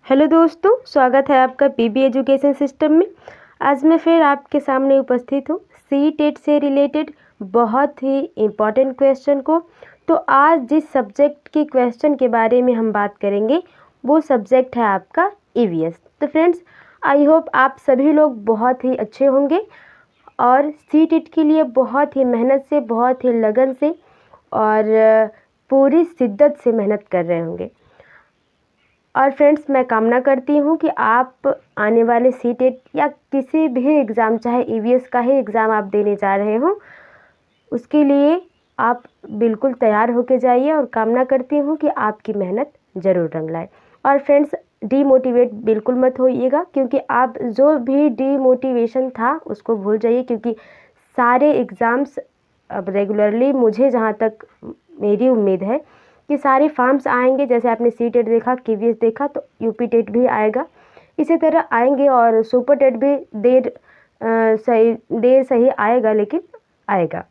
Hello दोस्तों, स्वागत है आपका पीबी एजुकेशन सिस्टम में। आज मैं फिर आपके सामने उपस्थित हूँ सी-टेट से रिलेटेड बहुत ही इम्पॉर्टेंट क्वेश्चन को। तो आज जिस सब्जेक्ट की क्वेश्चन के बारे में हम बात करेंगे वो सब्जेक्ट है आपका ईवीएस। तो फ्रेंड्स, आई होप आप सभी लोग बहुत ही अच्छे होंगे और सी-टेट के लिए बहुत ही मेहनत से, बहुत ही लगन से और पूरी शिद्दत से मेहनत कर रहे होंगे। और फ्रेंड्स, मैं कामना करती हूँ कि आप आने वाले सी-टेट या किसी भी एग्ज़ाम, चाहे ईवीएस का ही एग्ज़ाम आप देने जा रहे हों, उसके लिए आप बिल्कुल तैयार होके जाइए और कामना करती हूँ कि आपकी मेहनत ज़रूर रंग लाए। और फ्रेंड्स, डीमोटिवेट बिल्कुल मत होइएगा, क्योंकि आप जो भी डीमोटिवेशन था उसको भूल जाइए, क्योंकि सारे एग्ज़ाम्स अब रेगुलरली, मुझे जहाँ तक मेरी उम्मीद है कि सारे फॉर्म्स आएंगे। जैसे आपने सी-टेट देखा, कीवीएस देखा, तो यूपी-टेट भी आएगा। इसी तरह आएंगे और सुपर-टेट भी देर सही आएगा, लेकिन आएगा।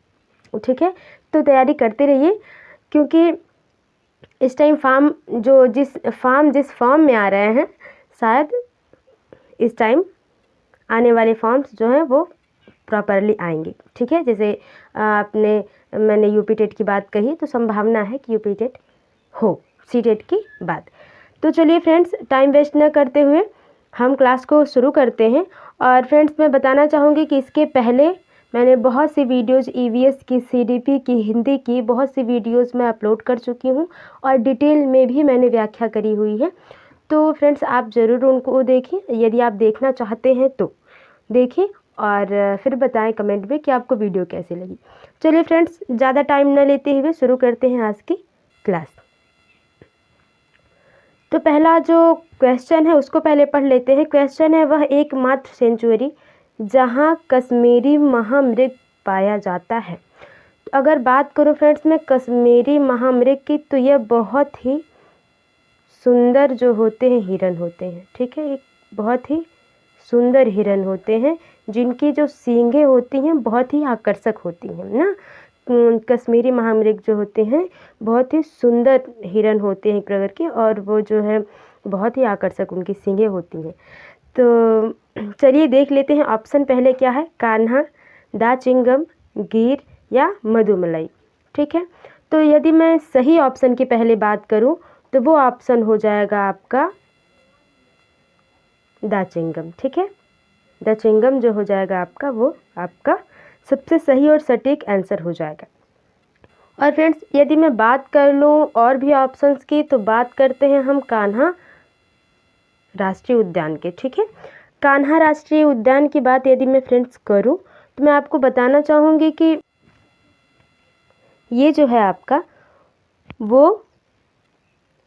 ठीक है, तो तैयारी करते रहिए, क्योंकि इस टाइम जिस फॉर्म में आ रहे हैं, शायद इस टाइम आने वाले फॉर्म्स जो हैं वो प्रॉपरली आएंगे। ठीक है, जैसे मैंने यूपी-टेट की बात कही, तो संभावना है कि यूपी-टेट हो सी-टेट की बात। तो चलिए फ्रेंड्स, टाइम वेस्ट न करते हुए हम क्लास को शुरू करते हैं। और फ्रेंड्स, मैं बताना चाहूँगी कि इसके पहले मैंने बहुत सी वीडियोज़ ईवीएस की, सीडीपी की, हिंदी की बहुत सी वीडियोज़ मैं अपलोड कर चुकी हूँ और डिटेल में भी मैंने व्याख्या करी हुई है। तो फ्रेंड्स, आप ज़रूर उनको देखें, यदि आप देखना चाहते हैं तो देखें और फिर बताएं कमेंट में कि आपको वीडियो कैसी लगी। चलिए फ्रेंड्स, ज़्यादा टाइम न लेते हुए शुरू करते हैं आज की क्लास। तो पहला जो क्वेश्चन है उसको पहले पढ़ लेते हैं। क्वेश्चन है, वह एकमात्र सेंचुरी जहां कश्मीरी महामृग पाया जाता है। अगर बात करूं फ्रेंड्स मैं कश्मीरी महामृग की, तो यह बहुत ही सुंदर जो होते हैं हिरन होते हैं। ठीक है, एक बहुत ही सुंदर हिरन होते हैं, जिनकी जो सींगें होती हैं बहुत ही आकर्षक होती हैं ना। कश्मीरी महामृग जो होते हैं बहुत ही सुंदर हिरन होते हैं प्रकार के, और वो जो है बहुत ही आकर्षक उनकी सींगें होती हैं। तो चलिए देख लेते हैं, ऑप्शन पहले क्या है, कान्हा, दाचिंगम, गिर या मधुमलाई। ठीक है, तो यदि मैं सही ऑप्शन की पहले बात करूं तो वो ऑप्शन हो जाएगा आपका दाचिंगम। ठीक है, दाचिंगम जो हो जाएगा आपका, वो आपका सबसे सही और सटीक आंसर हो जाएगा। और फ्रेंड्स, यदि मैं बात कर लूँ और भी ऑप्शंस की, तो बात करते हैं हम कान्हा राष्ट्रीय उद्यान के। ठीक है, कान्हा राष्ट्रीय उद्यान की बात यदि मैं फ्रेंड्स करूँ तो मैं आपको बताना चाहूँगी कि ये जो है आपका वो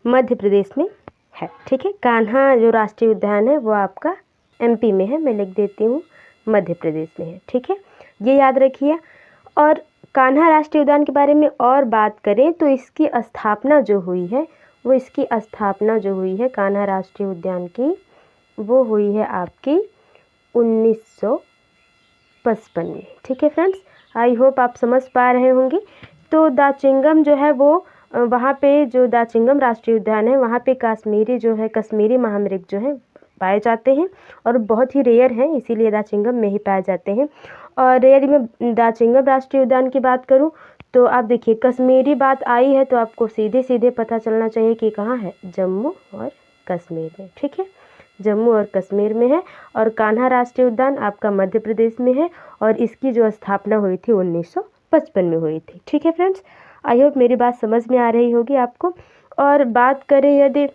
मध्य प्रदेश में है। ठीक है, कान्हा जो राष्ट्रीय उद्यान है वो आपका एमपी में है, मैं लिख देती हूँ मध्य प्रदेश में है। ठीक है, ये याद रखिए। और कान्हा राष्ट्रीय उद्यान के बारे में और बात करें तो इसकी स्थापना जो हुई है कान्हा राष्ट्रीय उद्यान की, वो हुई है आपकी 1955 में। ठीक है फ्रेंड्स, आई होप आप समझ पा रहे होंगे। तो दाचिंगम जो है वो वहाँ पे जो दाचिंगम राष्ट्रीय उद्यान है वहाँ पे कश्मीरी महामृग जो है पाए जाते हैं और बहुत ही रेयर हैं, इसीलिए दाचिंगम में ही पाए जाते हैं। और यदि मैं दाचिंगम राष्ट्रीय उद्यान की बात करूं तो आप देखिए, कश्मीरी बात आई है तो आपको सीधे सीधे पता चलना चाहिए कि कहाँ है, जम्मू और कश्मीर में। ठीक है, जम्मू और कश्मीर में है। और कान्हा राष्ट्रीय उद्यान आपका मध्य प्रदेश में है और इसकी जो स्थापना हुई थी 1955 में हुई थी। ठीक है फ्रेंड्स, आई होप मेरी बात समझ में आ रही होगी आपको। और बात करें यदि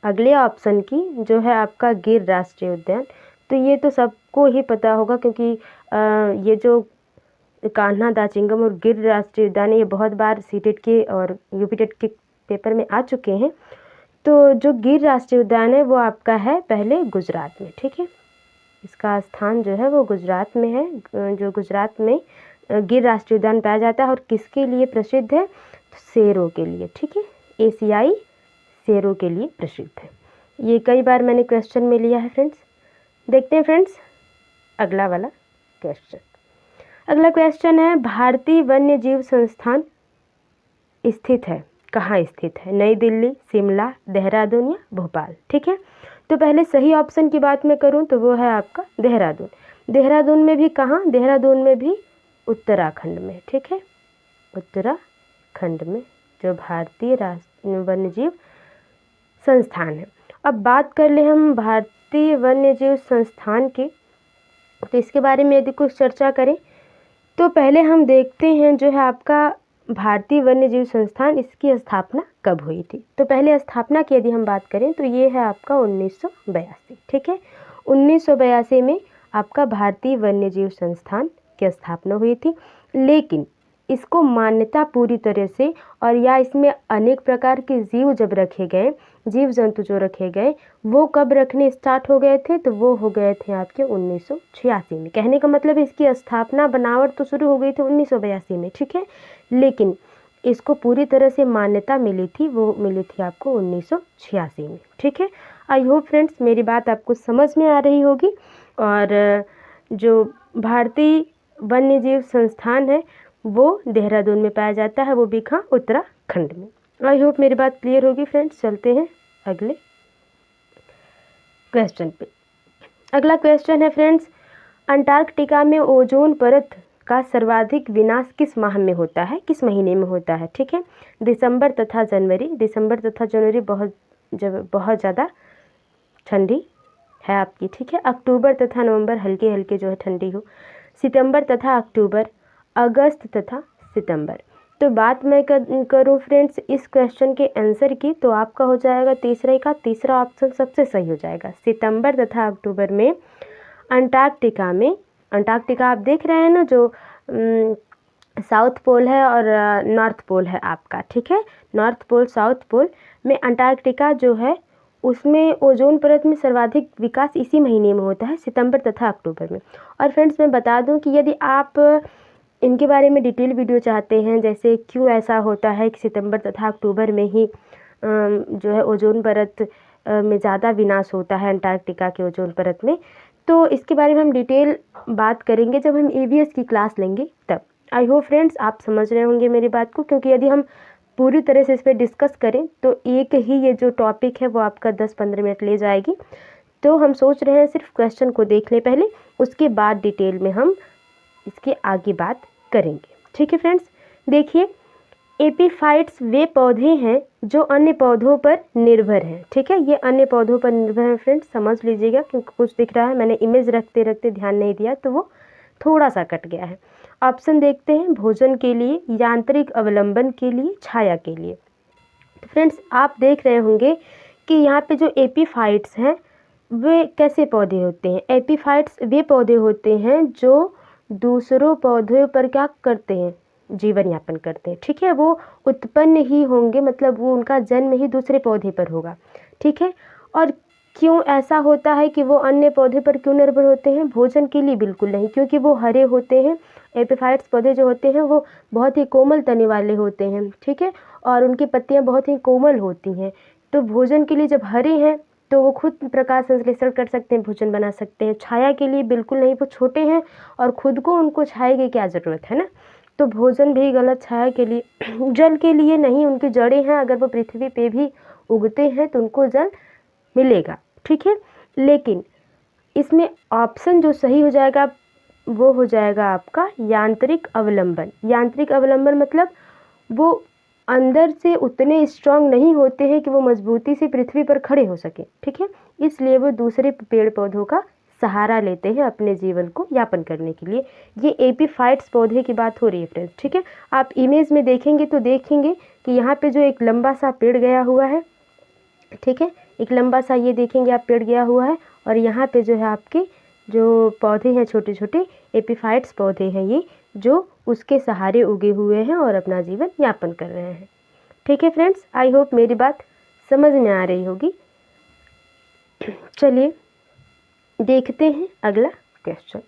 अगले ऑप्शन की, जो है आपका गिर राष्ट्रीय उद्यान, तो ये तो सबको ही पता होगा, क्योंकि ये जो कान्हा, दाचिंगम और गिर राष्ट्रीय उद्यान है ये बहुत बार सी-टेट के और यूपी-टेट के पेपर में आ चुके हैं। तो जो गिर राष्ट्रीय उद्यान है वो आपका है पहले गुजरात में। ठीक है, इसका स्थान जो है वो गुजरात में है। जो गुजरात में गिर राष्ट्रीय उद्यान पाया जाता है और किसके लिए प्रसिद्ध है, तो शेरों के लिए। ठीक है, एशियाई शेरों के लिए प्रसिद्ध है। ये कई बार मैंने क्वेश्चन में लिया है फ्रेंड्स। देखते हैं फ्रेंड्स अगला वाला क्वेश्चन। अगला क्वेश्चन है, भारतीय वन्य जीव संस्थान स्थित है कहाँ स्थित है? नई दिल्ली, शिमला, देहरादून या भोपाल? ठीक है, तो पहले सही ऑप्शन की बात मैं करूँ तो वो है आपका देहरादून। देहरादून में भी कहाँ? देहरादून में भी उत्तराखंड में। ठीक है, उत्तराखंड में जो भारतीय राष्ट्रीय वन्यजीव संस्थान है। अब बात कर ले हम भारतीय वन्यजीव संस्थान की, तो इसके बारे में यदि कुछ चर्चा करें तो पहले हम देखते हैं जो है आपका भारतीय वन्यजीव संस्थान, इसकी स्थापना कब हुई थी? तो पहले स्थापना की यदि हम बात करें तो ये है आपका 1982। ठीक है, 1982 में आपका भारतीय वन्यजीव संस्थान की स्थापना हुई थी। लेकिन इसको मान्यता पूरी तरह से और या इसमें अनेक प्रकार के जीव जब रखे गए, जीव जंतु जो रखे गए, वो कब रखने स्टार्ट हो गए थे? तो वो हो गए थे आपके 1986 में। कहने का मतलब इसकी स्थापना बनावट तो शुरू हो गई थी 1982 में। ठीक है, लेकिन इसको पूरी तरह से मान्यता मिली थी, वो मिली थी आपको 1986 में। ठीक है, आई होप फ्रेंड्स मेरी बात आपको समझ में आ रही होगी। और जो भारतीय वन्यजीव संस्थान है वो देहरादून में पाया जाता है, वो भी कहाँ? उत्तराखंड में। आई होप मेरी बात क्लियर होगी फ्रेंड्स। चलते हैं अगले क्वेश्चन पे। अगला क्वेश्चन है फ्रेंड्स, अंटार्कटिका में ओजोन परत का सर्वाधिक विनाश किस माह में होता है, किस महीने में होता है? ठीक है, दिसंबर तथा जनवरी। दिसंबर तथा जनवरी बहुत ज़्यादा ठंडी है आपकी। ठीक है, अक्टूबर तथा नवंबर हल्के हल्के जो है ठंडी हो। सितंबर तथा अक्टूबर, अगस्त तथा सितंबर। तो बात मैं करूँ फ्रेंड्स इस क्वेश्चन के आंसर की, तो आपका हो जाएगा तीसरा ऑप्शन सबसे सही हो जाएगा। सितंबर तथा अक्टूबर में अंटार्कटिका में, अंटार्कटिका आप देख रहे हैं ना, जो साउथ पोल है और नॉर्थ पोल है आपका। ठीक है, नॉर्थ पोल साउथ पोल में अंटार्कटिका जो है उसमें ओजोन परत में सर्वाधिक विकास इसी महीने में होता है, सितंबर तथा अक्टूबर में। और फ्रेंड्स मैं बता दूं कि यदि आप इनके बारे में डिटेल वीडियो चाहते हैं, जैसे क्यों ऐसा होता है कि सितंबर तथा अक्टूबर में ही जो है ओजोन परत में ज़्यादा विनाश होता है अंटार्कटिका के ओजोन परत में, तो इसके बारे में हम डिटेल बात करेंगे जब हम EVS की क्लास लेंगे तब। आई होप फ्रेंड्स आप समझ रहे होंगे मेरी बात को, क्योंकि यदि हम पूरी तरह से इस पर डिस्कस करें तो एक ही ये जो टॉपिक है वो आपका 10-15 मिनट ले जाएगी। तो हम सोच रहे हैं सिर्फ क्वेश्चन को देख लें पहले, उसके बाद डिटेल में हम इसके आगे बात करेंगे। ठीक है फ्रेंड्स, देखिए एपीफाइट्स वे पौधे हैं जो अन्य पौधों पर निर्भर हैं। ठीक है, ये अन्य पौधों पर निर्भर हैं फ्रेंड्स, समझ लीजिएगा, क्योंकि कुछ दिख रहा है मैंने इमेज रखते रखते ध्यान नहीं दिया तो वो थोड़ा सा कट गया है। ऑप्शन देखते हैं, भोजन के लिए, यांत्रिक अवलंबन के लिए, छाया के लिए। तो फ्रेंड्स आप देख रहे होंगे कि यहाँ पे जो एपीफाइट्स हैं वे कैसे पौधे होते हैं? एपीफाइट्स वे पौधे होते हैं जो दूसरों पौधों पर क्या करते हैं? जीवन यापन करते हैं। ठीक है, वो उत्पन्न ही होंगे, मतलब वो उनका जन्म ही दूसरे पौधे पर होगा। ठीक है, और क्यों ऐसा होता है कि वो अन्य पौधे पर क्यों निर्भर होते हैं? भोजन के लिए बिल्कुल नहीं, क्योंकि वो हरे होते हैं। एपीफाइट्स पौधे जो होते हैं वो बहुत ही कोमल तने वाले होते हैं। ठीक है, और उनकी पत्तियां बहुत ही कोमल होती हैं। तो भोजन के लिए जब हरे हैं तो वो खुद प्रकाश संश्लेषण कर सकते हैं, भोजन बना सकते हैं। छाया के लिए बिल्कुल नहीं, वो छोटे हैं और खुद को उनको छाया की क्या ज़रूरत है ना, तो भोजन भी गलत। छाया के लिए, जल के लिए नहीं, उनकी जड़ें हैं, अगर वो पृथ्वी पे भी उगते हैं तो उनको जल मिलेगा। ठीक है, लेकिन इसमें ऑप्शन जो सही हो जाएगा वो हो जाएगा आपका यांत्रिक अवलंबन। यांत्रिक अवलंबन मतलब वो अंदर से उतने स्ट्रांग नहीं होते हैं कि वो मजबूती से पृथ्वी पर खड़े हो सके। ठीक है, इसलिए वो दूसरे पेड़ पौधों का सहारा लेते हैं अपने जीवन को यापन करने के लिए। ये एपीफाइट्स पौधे की बात हो रही है फ्रेंड्स। ठीक है, आप इमेज में देखेंगे तो देखेंगे कि यहाँ पे जो एक लंबा सा पेड़ गया हुआ है, ठीक है, एक लंबा सा ये देखेंगे आप पेड़ गया हुआ है, और यहाँ पे जो है आपके जो पौधे हैं छोटे छोटे एपीफाइट्स पौधे हैं ये, जो उसके सहारे उगे हुए हैं और अपना जीवन यापन कर रहे हैं। ठीक है फ्रेंड्स, आई होप मेरी बात समझ में आ रही होगी। चलिए देखते हैं अगला क्वेश्चन।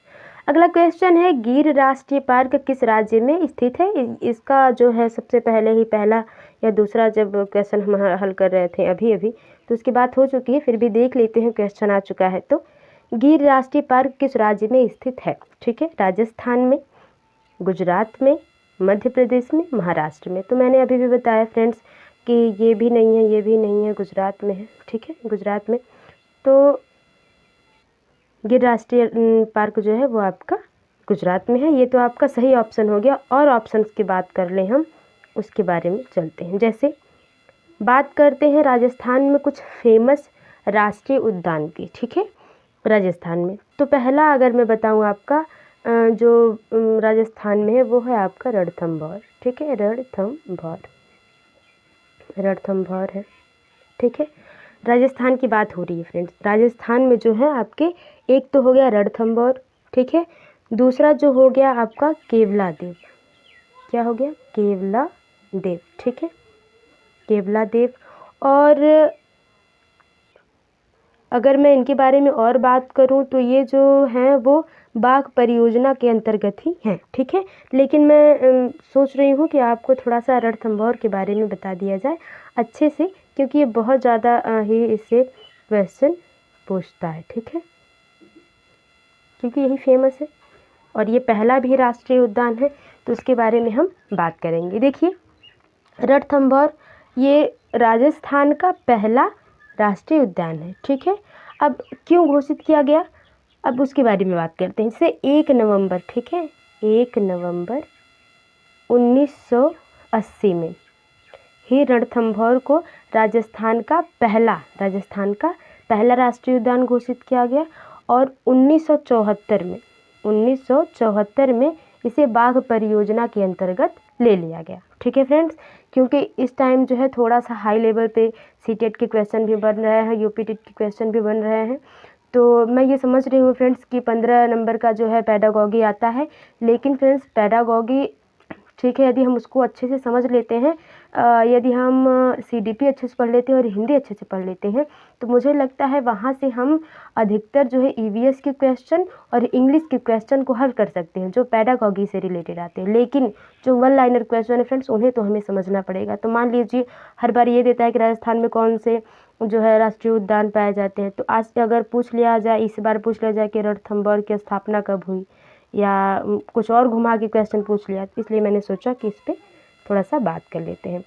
अगला क्वेश्चन है, गिर राष्ट्रीय पार्क किस राज्य में स्थित है? इसका जो है सबसे पहले ही पहला या दूसरा जब क्वेश्चन हम हल कर रहे थे अभी अभी, तो उसकी बात हो चुकी है, फिर भी देख लेते हैं, क्वेश्चन आ चुका है। तो गिर राष्ट्रीय पार्क किस राज्य में स्थित है? ठीक है, राजस्थान में, गुजरात में, मध्य प्रदेश में, महाराष्ट्र में। तो मैंने अभी भी बताया फ्रेंड्स कि ये भी नहीं है, ये भी नहीं है, गुजरात में है, ठीक है, गुजरात में। तो गिर राष्ट्रीय पार्क जो है वो आपका गुजरात में है। ये तो आपका सही ऑप्शन हो गया। और ऑप्शंस की बात कर लें हम, उसके बारे में चलते हैं। जैसे बात करते हैं राजस्थान में कुछ फेमस राष्ट्रीय उद्यान की, ठीक है, राजस्थान में। तो पहला अगर मैं बताऊं आपका जो राजस्थान में है वो है आपका रणथंभौर, ठीक है, रणथंभौर है, ठीक है। राजस्थान की बात हो रही है फ्रेंड्स। राजस्थान में जो है आपके एक तो हो गया रणथंभौर, ठीक है, दूसरा जो हो गया आपका केवला देव। क्या हो गया? केवला देव, ठीक है, केवला देव। और अगर मैं इनके बारे में और बात करूं तो ये जो हैं वो बाघ परियोजना के अंतर्गत ही हैं, ठीक है। लेकिन मैं सोच रही हूँ कि आपको थोड़ा सा रणथंभौर के बारे में बता दिया जाए अच्छे से, क्योंकि ये बहुत ज़्यादा ही इससे क्वेश्चन पूछता है, ठीक है, क्योंकि यही फेमस है और ये पहला भी राष्ट्रीय उद्यान है, तो उसके बारे में हम बात करेंगे। देखिए, रणथंभौर ये राजस्थान का पहला राष्ट्रीय उद्यान है, ठीक है। अब क्यों घोषित किया गया, अब उसके बारे में बात करते हैं। इसे 1 नवंबर, ठीक है, 1 नवंबर 1980 में ही रणथंभौर को राजस्थान का पहला राष्ट्रीय उद्यान घोषित किया गया। और 1974 में इसे बाघ परियोजना के अंतर्गत ले लिया गया, ठीक है फ्रेंड्स। क्योंकि इस टाइम जो है थोड़ा सा हाई लेवल पे सीटेट के क्वेश्चन भी बन रहे हैं, यूपी टेट के क्वेश्चन भी बन रहे हैं। तो मैं ये समझ रही हूँ फ्रेंड्स कि 15 नंबर का जो है पेडागॉगी आता है, लेकिन फ्रेंड्स पेडागॉगी ठीक है, यदि हम उसको अच्छे से समझ लेते हैं, यदि हम सीडीपी अच्छे से पढ़ लेते हैं और हिंदी अच्छे से पढ़ लेते हैं, तो मुझे लगता है वहाँ से हम अधिकतर जो है ईवीएस के क्वेश्चन और इंग्लिश के क्वेश्चन को हल कर सकते हैं जो पेडागॉगी से रिलेटेड आते हैं। लेकिन जो वन लाइनर क्वेश्चन है फ्रेंड्स, उन्हें तो हमें समझना पड़ेगा। तो मान लीजिए हर बार ये देता है कि राजस्थान में कौन से जो है राष्ट्रीय उद्यान पाए जाते हैं, तो आज अगर पूछ लिया जाए, इस बार पूछ लिया जाए कि रणथंभौर की स्थापना कब हुई, या कुछ और घुमा के क्वेश्चन पूछ लिया, तो इसलिए मैंने सोचा कि इस पर थोड़ा सा बात कर लेते हैं।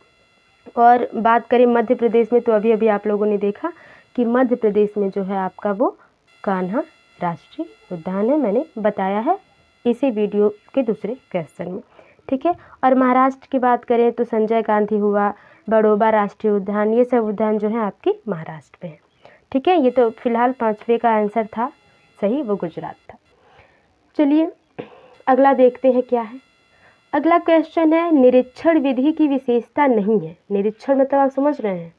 और बात करें मध्य प्रदेश में, तो अभी अभी आप लोगों ने देखा कि मध्य प्रदेश में जो है आपका वो कान्हा राष्ट्रीय उद्यान है, मैंने बताया है इसी वीडियो के दूसरे क्वेश्चन में, ठीक है। और महाराष्ट्र की बात करें तो संजय गांधी हुआ, बड़ौदा राष्ट्रीय उद्यान, ये सब उद्यान जो है आपके महाराष्ट्र में है, ठीक है। ये तो फिलहाल 5वें का आंसर था सही, वो गुजरात था। चलिए अगला देखते हैं क्या है। अगला क्वेश्चन है, निरीक्षण विधि की विशेषता नहीं है। निरीक्षण मतलब आप समझ रहे हैं,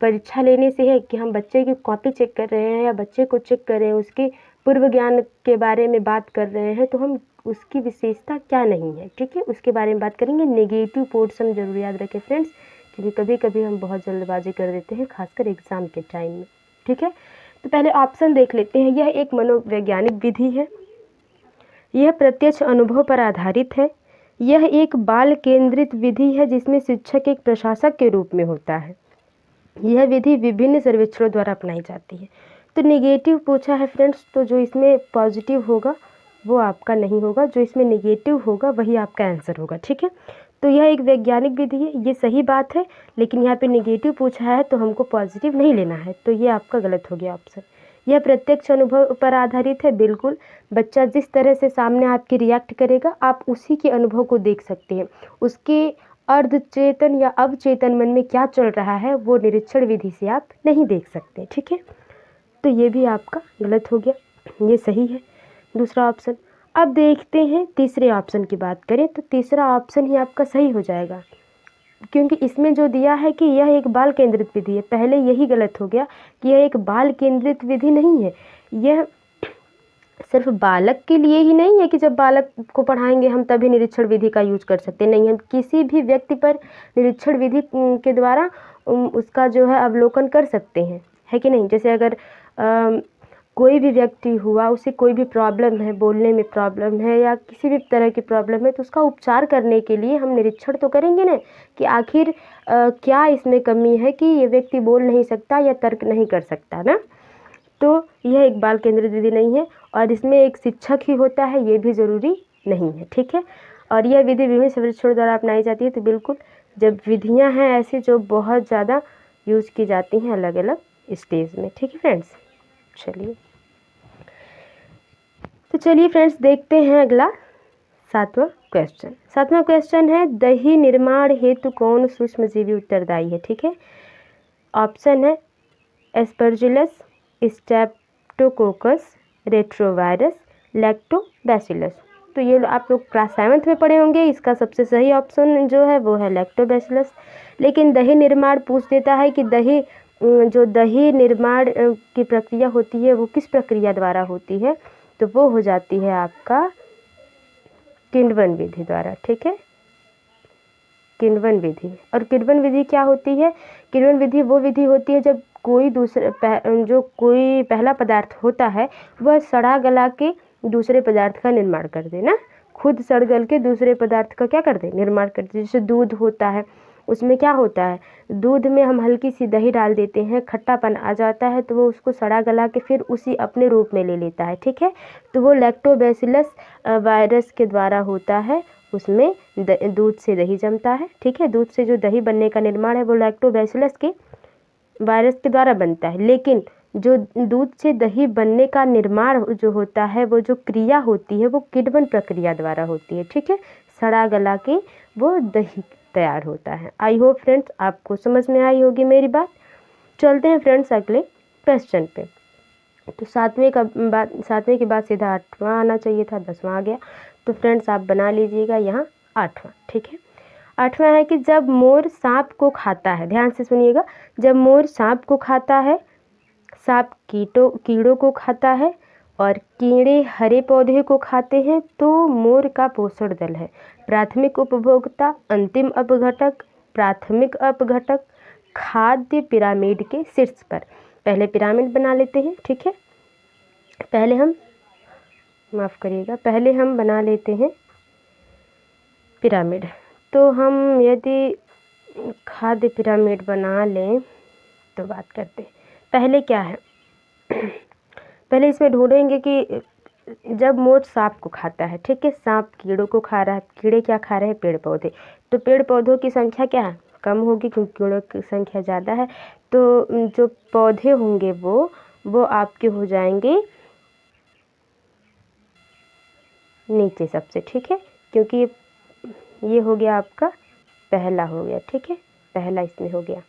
परीक्षा लेने से है कि हम बच्चे की कॉपी चेक कर रहे हैं या बच्चे को चेक कर रहे हैं, उसके पूर्व ज्ञान के बारे में बात कर रहे हैं, तो हम उसकी विशेषता क्या नहीं है, ठीक है, उसके बारे में बात करेंगे। नेगेटिव पोर्शन जरूर याद रखें फ्रेंड्स, क्योंकि कभी कभी हम बहुत जल्दबाजी कर देते हैं, खासकर एग्जाम के टाइम में, ठीक है। तो पहले ऑप्शन देख लेते हैं। यह एक मनोवैज्ञानिक विधि है, यह प्रत्यक्ष अनुभव पर आधारित है, यह एक बाल केंद्रित विधि है जिसमें शिक्षक एक प्रशासक के रूप में होता है, यह विधि विभिन्न सर्वेक्षणों द्वारा अपनाई जाती है। तो नेगेटिव पूछा है फ्रेंड्स, तो जो इसमें पॉजिटिव होगा वो आपका नहीं होगा, जो इसमें नेगेटिव होगा वही आपका आंसर होगा, ठीक है। तो यह एक वैज्ञानिक विधि है, ये सही बात है, लेकिन यहाँ पे नेगेटिव पूछा है तो हमको पॉजिटिव नहीं लेना है, तो ये आपका गलत हो गया ऑप्शन। यह प्रत्यक्ष अनुभव पर आधारित है, बिल्कुल, बच्चा जिस तरह से सामने आपके रिएक्ट करेगा आप उसी के अनुभव को देख सकते हैं, उसके अर्धचेतन या अवचेतन मन में क्या चल रहा है वो निरीक्षण विधि से आप नहीं देख सकते, ठीक है। तो ये भी आपका गलत हो गया, ये सही है दूसरा ऑप्शन। अब देखते हैं तीसरे ऑप्शन की बात करें, तो तीसरा ऑप्शन ही आपका सही हो जाएगा, क्योंकि इसमें जो दिया है कि यह एक बाल केंद्रित विधि है, पहले यही गलत हो गया कि यह एक बाल केंद्रित विधि नहीं है। यह सिर्फ बालक के लिए ही नहीं है कि जब बालक को पढ़ाएंगे हम तभी निरीक्षण विधि का यूज कर सकते हैं, नहीं, हम किसी भी व्यक्ति पर निरीक्षण विधि के द्वारा उसका जो है अवलोकन कर सकते हैं, है कि नहीं। जैसे अगर कोई भी व्यक्ति हुआ, उसे कोई भी प्रॉब्लम है, बोलने में प्रॉब्लम है या किसी भी तरह की प्रॉब्लम है, तो उसका उपचार करने के लिए हम निरीक्षण तो करेंगे ना कि आखिर क्या इसमें कमी है कि ये व्यक्ति बोल नहीं सकता या तर्क नहीं कर सकता ना। तो यह एक बाल केंद्रित विधि नहीं है, और इसमें एक शिक्षक ही होता है ये भी ज़रूरी नहीं है, ठीक है। और यह विधि विभिन्न सर्वेक्षणों द्वारा अपनाई जाती है, तो बिल्कुल जब विधियां हैं ऐसी जो बहुत ज़्यादा यूज़ की जाती हैं अलग अलग स्टेज में। ठीक है फ्रेंड्स, चलिए फ्रेंड्स देखते हैं अगला 7वां क्वेश्चन। 7वां क्वेश्चन है, दही निर्माण हेतु कौन सूक्ष्मजीवी उत्तरदायी है। ठीक है, ऑप्शन है एस्परजिलस, स्ट्रेप्टोकोकस, रेट्रोवायरस, लैक्टोबैसिलस। तो ये आप लोग क्लास 7th में पढ़े होंगे। इसका सबसे सही ऑप्शन जो है वो है लैक्टोबैसिलस। लेकिन दही निर्माण पूछ देता है कि जो दही निर्माण की प्रक्रिया होती है वो किस प्रक्रिया द्वारा होती है, तो वो हो जाती है आपका किण्वन विधि द्वारा। ठीक है, किण्वन विधि। और किण्वन विधि क्या होती है? किण्वन विधि वो विधि होती है जब कोई पहला पदार्थ होता है वह सड़ा गला के दूसरे पदार्थ का निर्माण कर दे ना, खुद सड़ गल के दूसरे पदार्थ का क्या कर दे, निर्माण कर दे। जैसे दूध होता है, उसमें क्या होता है, दूध में हम हल्की सी दही डाल देते हैं, खट्टापन आ जाता है तो वो उसको सड़ा गला के फिर उसी अपने रूप में ले लेता है। ठीक है, तो वो लैक्टोबैसिलस वायरस के द्वारा होता है। उसमें दूध से दही जमता है। ठीक है, दूध से जो दही बनने का निर्माण है वो लैक्टोबैसिलस के वायरस के द्वारा बनता है। लेकिन जो दूध से दही बनने का निर्माण जो होता है, वो जो क्रिया होती है वो किण्वन प्रक्रिया द्वारा होती है। ठीक है, सड़ा गला के वो दही तैयार होता है। आई होप फ्रेंड्स आपको समझ में आई होगी मेरी बात। चलते हैं फ्रेंड्स अगले क्वेश्चन पे। तो 7वें के बाद सीधा 8वां आना चाहिए था, 10वां आ गया। तो फ्रेंड्स आप बना लीजिएगा यहाँ 8वां। ठीक है, 8वां है कि जब मोर सांप को खाता है, ध्यान से सुनिएगा, जब मोर सांप को खाता है, सांप कीड़ों को खाता है और कीड़े हरे पौधे को खाते हैं, तो मोर का पोषण दल है प्राथमिक उपभोक्ता, अंतिम अपघटक, प्राथमिक अपघटक, खाद्य पिरामिड के शीर्ष पर। पहले पिरामिड बना लेते हैं। ठीक है, पहले हम बना लेते हैं पिरामिड। तो हम यदि खाद्य पिरामिड बना लें तो बात करते हैं। पहले क्या है, पहले इसमें ढूंढेंगे कि जब मोर सांप को खाता है, ठीक है, सांप कीड़ों को खा रहा है, कीड़े क्या खा रहे हैं, पेड़ पौधे। तो पेड़ पौधों की संख्या क्या है, कम होगी क्योंकि कीड़ों की संख्या ज़्यादा है। तो जो पौधे होंगे वो आपके हो जाएंगे नीचे सबसे। ठीक है, क्योंकि ये हो गया आपका पहला हो गया। ठीक है, पहला इसमें हो गया,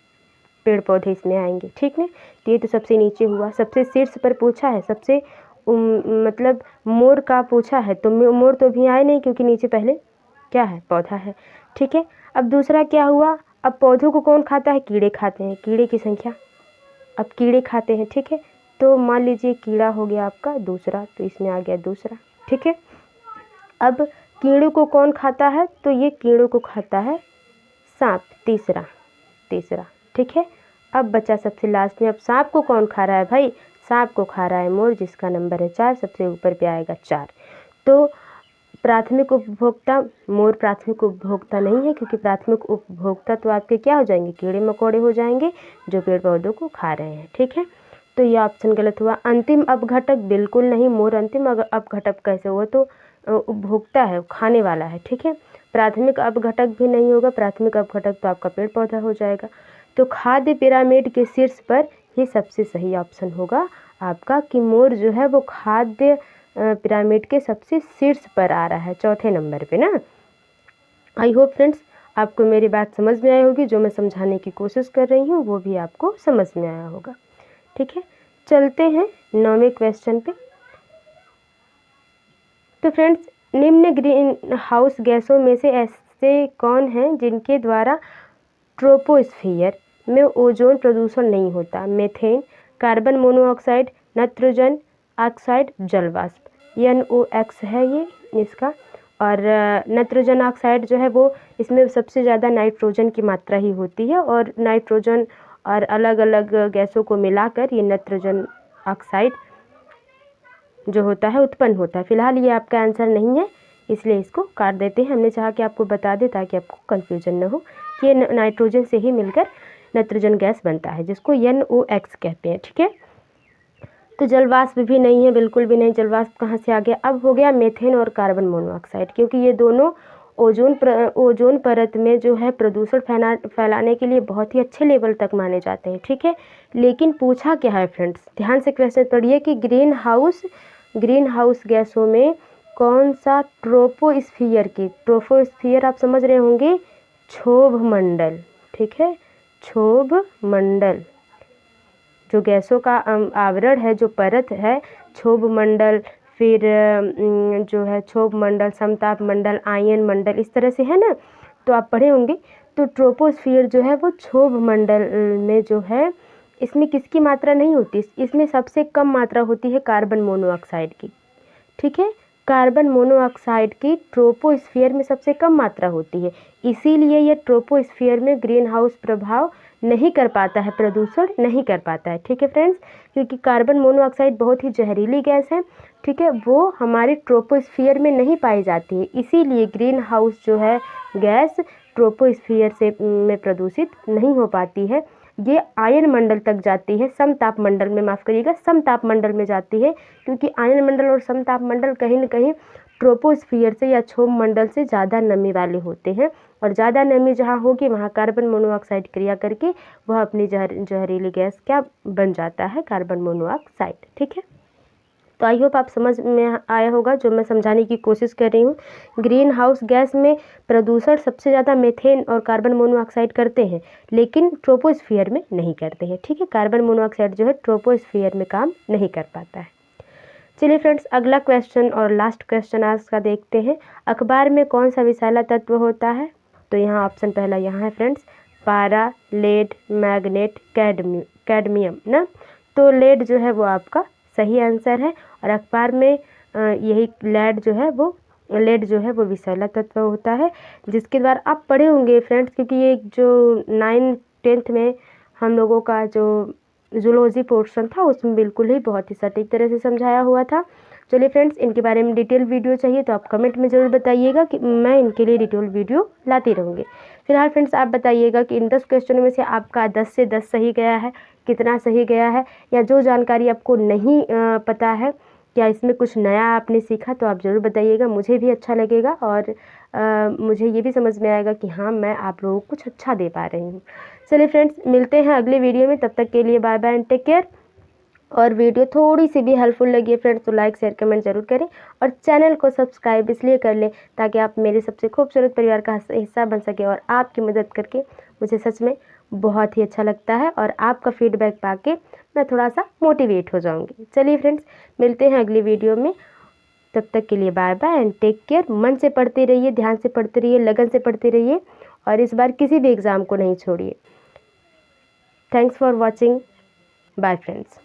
पेड़ पौधे इसमें आएंगे। ठीक है, तो ये तो सबसे नीचे हुआ। सबसे शीर्ष पर पूछा है, सबसे मतलब मोर का पूछा है, तो मोर तो भी आए नहीं क्योंकि नीचे पहले क्या है, पौधा है। ठीक है, अब दूसरा क्या हुआ, अब पौधों को कौन खाता है, कीड़े खाते हैं। कीड़े की संख्या, अब कीड़े खाते हैं। ठीक है, तो मान लीजिए कीड़ा हो गया आपका दूसरा, तो इसमें आ गया दूसरा। ठीक है, अब कीड़ों को कौन खाता है, तो ये कीड़ों को खाता है सांप, तीसरा। ठीक है, अब बचा सबसे लास्ट में, अब सांप को कौन खा रहा है भाई, सांप को खा रहा है मोर, जिसका नंबर है 4, सबसे ऊपर पे आएगा 4। तो प्राथमिक उपभोक्ता, मोर प्राथमिक उपभोक्ता नहीं है, क्योंकि प्राथमिक उपभोक्ता तो आपके क्या हो जाएंगे, कीड़े मकोड़े हो जाएंगे जो पेड़ पौधों को खा रहे हैं। ठीक है, तो ये ऑप्शन गलत हुआ। अंतिम अपघटक बिल्कुल नहीं, मोर अंतिम अपघटक कैसे हुआ, तो उपभोक्ता है, खाने वाला है। ठीक है, प्राथमिक अपघटक भी नहीं होगा, प्राथमिक अपघटक तो आपका पेड़ पौधा हो जाएगा। तो खाद्य पिरामिड के शीर्ष पर ही सबसे सही ऑप्शन होगा आपका कि मोर जो है वो खाद्य पिरामिड के सबसे शीर्ष पर आ रहा है, चौथे नंबर पे ना। आई होप फ्रेंड्स आपको मेरी बात समझ में आई होगी, जो मैं समझाने की कोशिश कर रही हूँ वो भी आपको समझ में आया होगा। ठीक है, चलते हैं 9वें क्वेश्चन पे। तो फ्रेंड्स, निम्न ग्रीन हाउस गैसों में से ऐसे कौन हैं जिनके द्वारा ट्रोपोस्फियर में ओजोन प्रदूषण नहीं होता। Methane, carbon monoxide, nitrogen oxide, जलवाष्प। NOx है ये इसका। और नाइट्रोजन ऑक्साइड जो है वो, इसमें सबसे ज़्यादा नाइट्रोजन की मात्रा ही होती है, और नाइट्रोजन और अलग अलग गैसों को मिलाकर ये नाइट्रोजन ऑक्साइड जो होता है उत्पन्न होता है। फिलहाल ये आपका आंसर नहीं है, इसलिए इसको काट देते हैं। हमने चाहा कि आपको बता दें ताकि आपको कन्फ्यूजन न हो कि ये नाइट्रोजन से ही मिलकर नाइट्रोजन गैस बनता है, जिसको NOx कहते हैं। ठीक है, तो जलवाष्प भी नहीं है, बिल्कुल भी नहीं। जलवाष्प कहाँ से आ गया, अब हो गया मीथेन और कार्बन मोनोऑक्साइड, क्योंकि ये दोनों ओजोन परत में जो है प्रदूषण फैलाने के लिए बहुत ही अच्छे लेवल तक माने जाते हैं, ठीक है। लेकिन पूछा क्या है फ्रेंड्स, ध्यान से क्वेश्चन पढ़िए कि ग्रीन हाउस गैसों में कौन सा ट्रोपोस्फियर आप समझ रहे होंगे, क्षोभ मंडल, ठीक है, क्षोभ मंडल जो गैसों का आवरण है, जो परत है, क्षोभ मंडल, फिर जो है क्षोभ मंडल, समताप मंडल, आयन मंडल, इस तरह से है ना, तो आप पढ़े होंगे। तो ट्रोपोस्फियर जो है वो क्षोभ मंडल में जो है, इसमें किसकी मात्रा नहीं होती, इसमें सबसे कम मात्रा होती है कार्बन मोनोऑक्साइड की, ठीक है। कार्बन मोनोऑक्साइड की ट्रोपोस्फियर में सबसे कम मात्रा होती है, इसीलिए ये ट्रोपोस्फियर में ग्रीन हाउस प्रभाव नहीं कर पाता है, प्रदूषण नहीं कर पाता है, ठीक है फ्रेंड्स। क्योंकि कार्बन मोनोऑक्साइड बहुत ही जहरीली गैस है, ठीक है, वो हमारे ट्रोपोस्फियर में नहीं पाई जाती है, इसीलिए ग्रीन हाउस जो है गैस ट्रोपोस्फियर से में प्रदूषित नहीं हो पाती है। ये आयन मंडल तक जाती है, समताप मंडल में, माफ़ करिएगा, समताप मंडल में जाती है, क्योंकि आयन मंडल और समताप मंडल कहीं न कहीं ट्रोपोस्फियर से या क्षोभ मंडल से ज़्यादा नमी वाले होते हैं, और ज़्यादा नमी जहाँ होगी वहाँ कार्बन मोनोऑक्साइड क्रिया करके वह अपनी जहरीली गैस क्या बन जाता है, कार्बन मोनोऑक्साइड, ठीक है। तो आई होप आप समझ में आया होगा जो मैं समझाने की कोशिश कर रही हूँ। ग्रीन हाउस गैस में प्रदूषण सबसे ज़्यादा मीथेन और कार्बन मोनोऑक्साइड करते हैं, लेकिन ट्रोपोस्फियर में नहीं करते हैं, ठीक है। कार्बन मोनोऑक्साइड जो है ट्रोपोस्फियर में काम नहीं कर पाता है। चलिए फ्रेंड्स, अगला क्वेश्चन और लास्ट क्वेश्चन आज का देखते हैं। अखबार में कौन सा विषैला तत्व होता है, तो यहाँ ऑप्शन पहला यहाँ है फ्रेंड्स, पारा, लेड, मैग्नेट, कैडमियम ना। तो लेड जो है वो आपका सही आंसर है, और अखबार में यही लेड जो है वो विषैला तत्व होता है, जिसके द्वारा आप पढ़े होंगे फ्रेंड्स, क्योंकि ये जो 9th-10th में हम लोगों का जो जूलॉजी पोर्शन था उसमें बिल्कुल ही बहुत ही सटीक तरह से समझाया हुआ था। चलिए फ्रेंड्स, इनके बारे में डिटेल वीडियो चाहिए तो आप कमेंट में ज़रूर बताइएगा कि मैं इनके लिए डिटेल वीडियो लाती रहूँगी। फिलहाल फ्रेंड्स, आप बताइएगा कि इन 10 क्वेश्चनों में से आपका 10 से 10 सही गया है, कितना सही गया है, या जो जानकारी आपको नहीं पता है, क्या इसमें कुछ नया आपने सीखा, तो आप ज़रूर बताइएगा, मुझे भी अच्छा लगेगा, और मुझे ये भी समझ में आएगा कि हाँ, मैं आप लोगों को कुछ अच्छा दे पा रही हूँ। चलिए फ्रेंड्स, मिलते हैं अगले वीडियो में, तब तक के लिए bye bye and take care. और वीडियो थोड़ी सी भी हेल्पफुल लगी है फ्रेंड्स तो लाइक शेयर कमेंट जरूर करें, और चैनल को सब्सक्राइब इसलिए कर लें ताकि आप मेरे सबसे खूबसूरत परिवार का हिस्सा बन सके, और आपकी मदद करके मुझे सच में बहुत ही अच्छा लगता है, और आपका फीडबैक पाके मैं थोड़ा सा मोटिवेट हो जाऊँगी। चलिए फ्रेंड्स, मिलते हैं अगली वीडियो में, तब तक के लिए bye bye and take care. मन से पढ़ते रहिए, ध्यान से पढ़ते रहिए, लगन से पढ़ते रहिए, और इस बार किसी भी एग्ज़ाम को नहीं छोड़िए। Thanks for watching, bye friends.